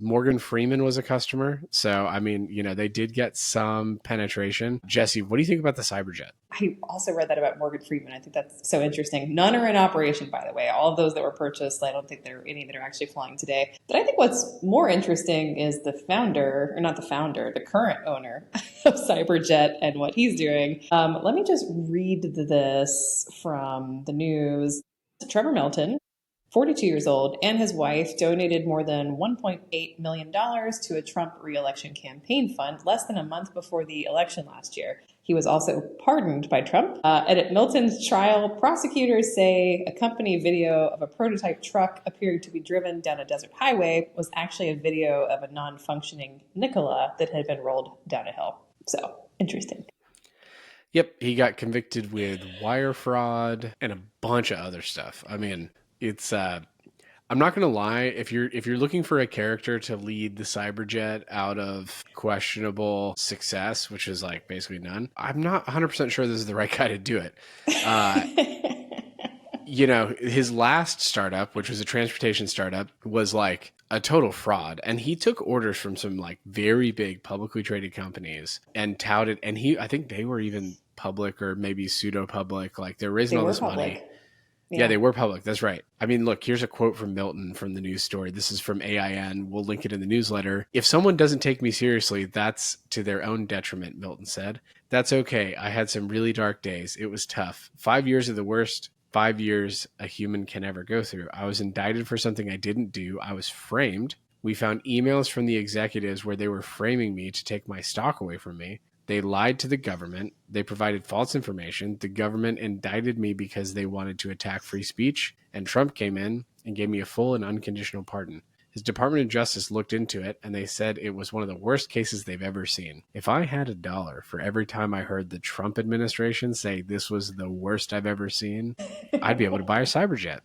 Morgan Freeman was a customer. So, I mean, they did get some penetration. Jesse, what do you think about the Cyberjet? I also read that about Morgan Freeman. I think that's so interesting. None are in operation, by the way. All of those that were purchased, I don't think there are any that are actually flying today. But I think what's more interesting is the founder, or not the founder, the current owner of Syber Jet and what he's doing. Let me just read this from the news. Trevor Melton, 42 years old, and his wife donated more than $1.8 million to a Trump reelection campaign fund less than a month before the election last year. He was also pardoned by Trump. And at Milton's trial, prosecutors say a company video of a prototype truck appearing to be driven down a desert highway was actually a video of a non-functioning Nikola that had been rolled down a hill. So, interesting. Yep, he got convicted with wire fraud and a bunch of other stuff. I mean, it's I'm not gonna lie, if you're looking for a character to lead the Cyberjet out of questionable success, which is like basically none, I'm not 100% sure this is the right guy to do it. Uh, his last startup, which was a transportation startup, was like a total fraud. And he took orders from some like very big publicly traded companies and touted, and I think they were even public or maybe pseudo public. Like they're raising They all were this money. public. Yeah, Yeah. they were public. That's right. I mean, look, here's a quote from Milton from the news story. This is from AIN. We'll link it in the newsletter. If someone doesn't take me seriously, that's to their own detriment, Milton said. That's okay. I had some really dark days. It was tough. 5 years of the worst 5 years a human can ever go through. I was indicted for something I didn't do. I was framed. We found emails from the executives where they were framing me to take my stock away from me. They lied to the government. They provided false information. The government indicted me because they wanted to attack free speech. And Trump came in and gave me a full and unconditional pardon. His Department of Justice looked into it, and they said it was one of the worst cases they've ever seen. If I had $1 for every time I heard the Trump administration say this was the worst I've ever seen, I'd be able to buy a Cyberjet.